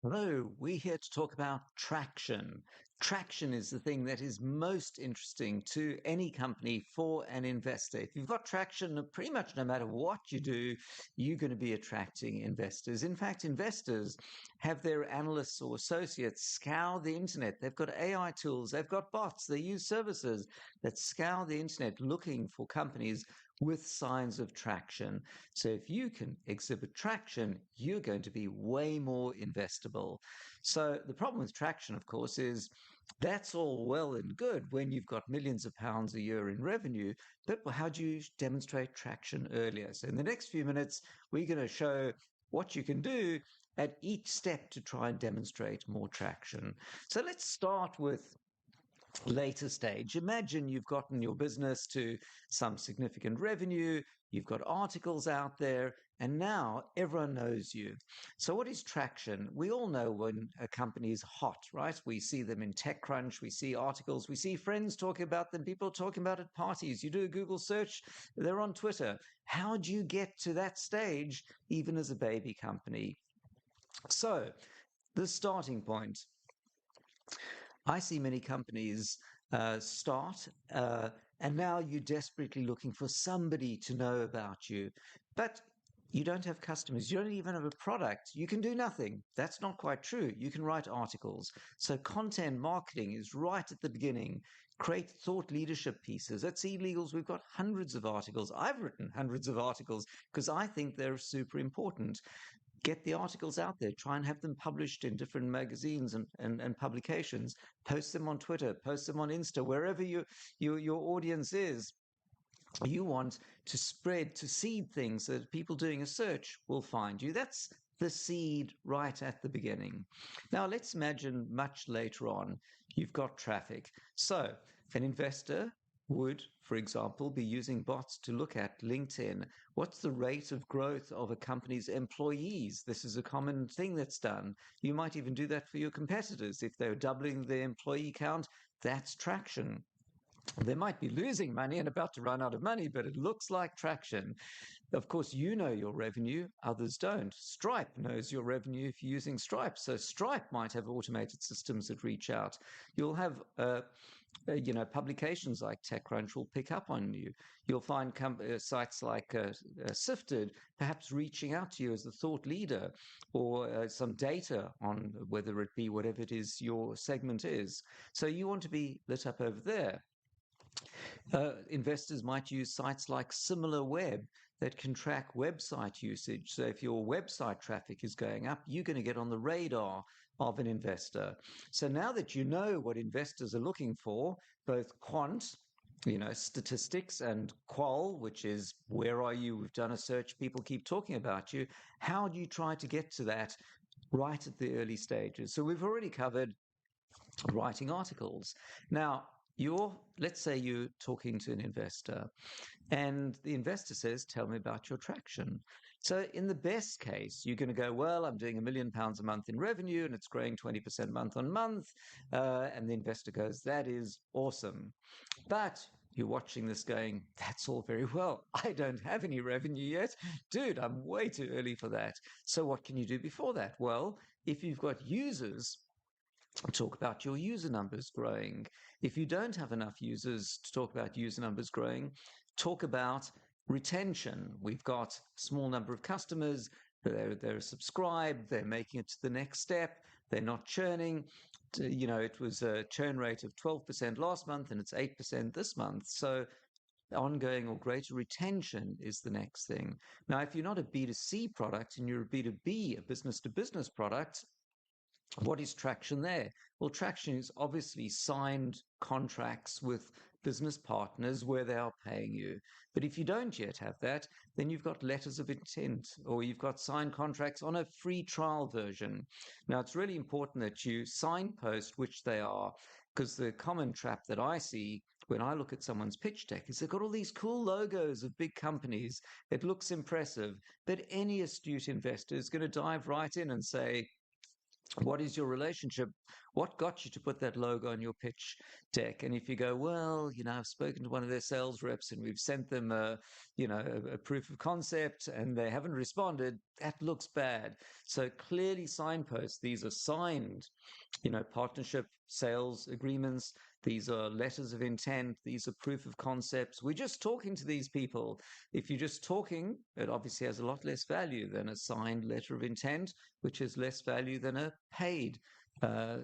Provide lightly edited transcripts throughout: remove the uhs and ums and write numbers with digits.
Hello, we're here to talk about traction. Traction is the thing that is most interesting to any company for an investor. If you've got traction, pretty much no matter what you do, you're going to be attracting investors. In fact, investors have their analysts or associates scour the internet. They've got AI tools, they've got bots, they use services that scour the internet looking for companies with signs of traction. So if you can exhibit traction, you're going to be way more investable. So the problem with traction, of course, is that's all well and good when you've got millions of pounds a year in revenue, but how do you demonstrate traction earlier? So in the next few minutes, we're going to show what you can do at each step to try and demonstrate more traction. So let's start with later stage. Imagine you've gotten your business to some significant revenue, you've got articles out there, and now everyone knows you. So, what is traction? We all know when a company is hot, right? We see them in TechCrunch, we see articles, we see friends talking about them, people talking about it at parties. You do a Google search, they're on Twitter. How do you get to that stage, even as a baby company? So, the starting point. I see many companies start, and now you're desperately looking for somebody to know about you. But you don't have customers. You don't even have a product. You can do nothing. That's not quite true. You can write articles. So content marketing is right at the beginning. Create thought leadership pieces. At SeedLegals, we've got hundreds of articles. I've written hundreds of articles because I think they're super important. Get the articles out there, try and have them published in different magazines and publications, post them on Twitter, post them on Insta, wherever your audience is. You want to spread, to seed things so that people doing a search will find you. That's the seed right at the beginning. Now, let's imagine much later on, you've got traffic. So, an investor would, for example, be using bots to look at LinkedIn. What's the rate of growth of a company's employees? This is a common thing that's done. You might even do that for your competitors. If they're doubling their employee count, that's traction. They might be losing money and about to run out of money, but it looks like traction. Of course, you know your revenue, others don't. Stripe knows your revenue if you're using Stripe. So Stripe might have automated systems that reach out. You'll have publications like TechCrunch will pick up on you. You'll find sites like Sifted perhaps reaching out to you as a thought leader, or some data on whether it be whatever it is your segment is. So you want to be lit up over there. Investors might use sites like SimilarWeb that can track website usage. So if your website traffic is going up, you're going to get on the radar of an investor. So now that you know what investors are looking for, both quant, statistics, and qual, which is where are you? We've done a search, people keep talking about you. How do you try to get to that right at the early stages? So we've already covered writing articles. Now, let's say you're talking to an investor and the investor says, tell me about your traction. So in the best case, you're going to go, well, I'm doing £1 million a month in revenue and it's growing 20% month on month. And the investor goes, that is awesome. But you're watching this going, that's all very well. I don't have any revenue yet. Dude, I'm way too early for that. So what can you do before that? Well, if you've got users, talk about your user numbers growing. If you don't have enough users to talk about user numbers growing, talk about retention. We've got a small number of customers, they're subscribed, they're making it to the next step, they're not churning. It was a churn rate of 12% last month and it's 8% this month. So ongoing or greater retention is the next thing. Now, if you're not a B2C product and you're a B2B, a business to business product, what is traction there? Well, traction is obviously signed contracts with business partners where they are paying you. But if you don't yet have that, then you've got letters of intent or you've got signed contracts on a free trial version. Now, it's really important that you signpost which they are, because the common trap that I see when I look at someone's pitch deck is they've got all these cool logos of big companies. It looks impressive, but any astute investor is going to dive right in and say, what is your relationship What got you to put that logo on your pitch deck? And if you go, well, I've spoken to one of their sales reps and we've sent them a proof of concept and they haven't responded, that looks bad. So clearly signpost, these are signed, partnership sales agreements. These are letters of intent. These are proof of concepts. We're just talking to these people. If you're just talking, it obviously has a lot less value than a signed letter of intent, which has less value than a paid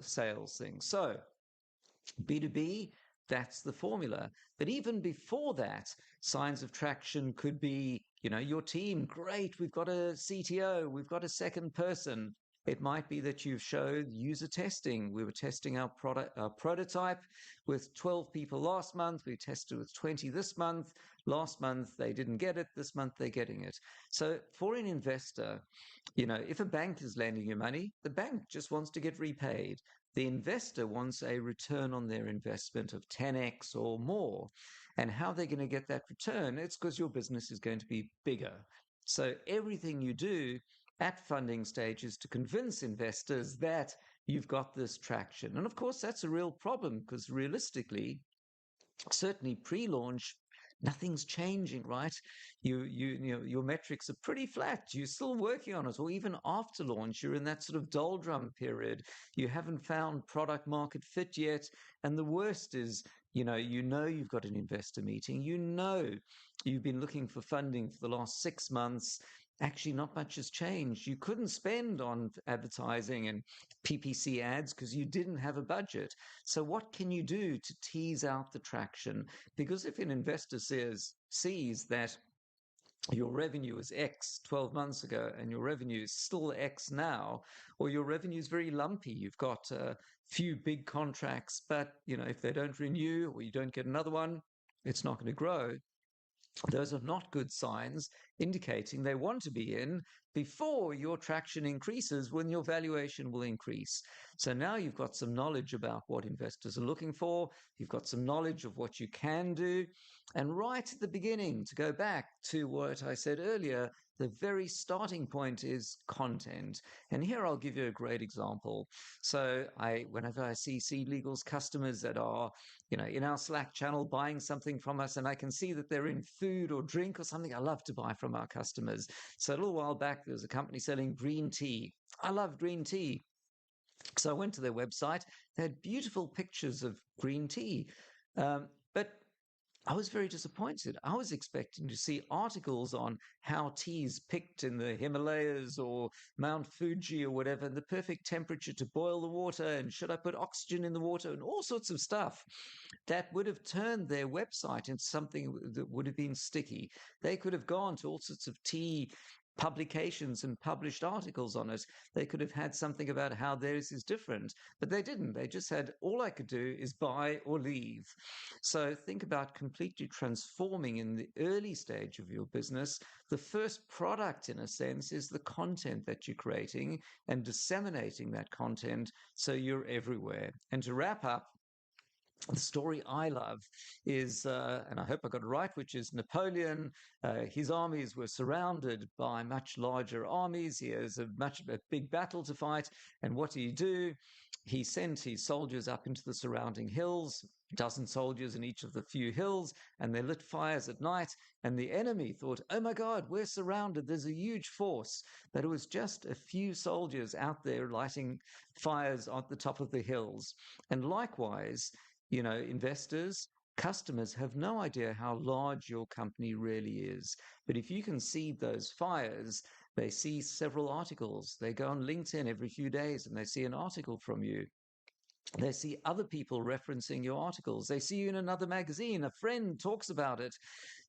sales thing. So B2B, that's the formula. But even before that, signs of traction could be, your team, great, we've got a CTO, we've got a second person. It might be that you've showed user testing. We were testing our prototype with 12 people last month. We tested with 20 this month. Last month, they didn't get it. This month, they're getting it. So for an investor, if a bank is lending you money, the bank just wants to get repaid. The investor wants a return on their investment of 10x or more. And how they're going to get that return? It's because your business is going to be bigger. So everything you do at funding stage is to convince investors that you've got this traction. And of course, that's a real problem because realistically, certainly pre-launch, nothing's changing, right? Your metrics are pretty flat. You're still working on it, or even after launch, you're in that sort of doldrum period. You haven't found product market fit yet, and the worst is, you've got an investor meeting. You've been looking for funding for the last 6 months. Actually, not much has changed. You couldn't spend on advertising and PPC ads because you didn't have a budget. So what can you do to tease out the traction? Because if an investor sees that your revenue is X 12 months ago and your revenue is still X now, or your revenue is very lumpy, you've got a few big contracts, but if they don't renew or you don't get another one, it's not going to grow. Those are not good signs indicating they want to be in before your traction increases, when your valuation will increase. So now you've got some knowledge about what investors are looking for. You've got some knowledge of what you can do. And right at the beginning, to go back to what I said earlier, the very starting point is content. And here I'll give you a great example. So whenever I see SeedLegals customers that are, in our Slack channel buying something from us, and I can see that they're in food or drink or something, I love to buy from our customers. So a little while back, there was a company selling green tea. I love green tea. So I went to their website. They had beautiful pictures of green tea. But I was very disappointed. I was expecting to see articles on how tea is picked in the Himalayas or Mount Fuji or whatever, and the perfect temperature to boil the water, and should I put oxygen in the water, and all sorts of stuff that would have turned their website into something that would have been sticky. They could have gone to all sorts of tea publications and published articles on it. They could have had something about how theirs is different, but they didn't. They just said, all I could do is buy or leave. So think about completely transforming in the early stage of your business. The first product, in a sense, is the content that you're creating and disseminating that content so you're everywhere. And to wrap up, the story I love is, and I hope I got it right, which is Napoleon. His armies were surrounded by much larger armies. He has a big battle to fight. And what did he do? He sent his soldiers up into the surrounding hills, a dozen soldiers in each of the few hills, and they lit fires at night. And the enemy thought, oh my God, we're surrounded. There's a huge force. But it was just a few soldiers out there lighting fires on the top of the hills. And likewise, investors, customers have no idea how large your company really is. But if you can see those fires, they see several articles. They go on LinkedIn every few days and they see an article from you. They see other people referencing your articles. They see you in another magazine. A friend talks about it.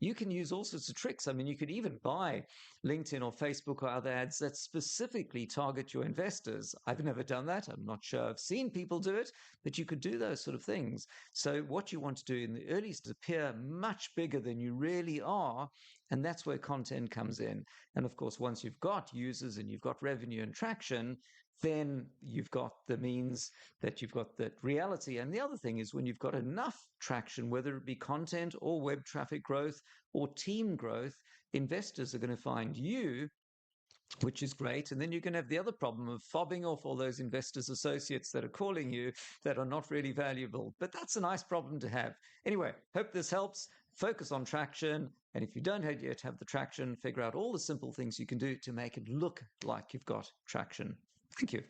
You can use all sorts of tricks. I mean, you could even buy LinkedIn or Facebook or other ads that specifically target your investors. I've never done that. I'm not sure I've seen people do it, but you could do those sort of things. So what you want to do in the early is appear much bigger than you really are. And that's where content comes in. And of course, once you've got users and you've got revenue and traction, then you've got the means that you've got that reality. And the other thing is, when you've got enough traction, whether it be content or web traffic growth or team growth, investors are going to find you which is great. And then you're going to have the other problem of fobbing off all those investors' associates that are calling you that are not really valuable. But that's a nice problem to have. Anyway, hope this helps. Focus on traction. And if you don't yet have the traction, figure out all the simple things you can do to make it look like you've got traction. Thank you.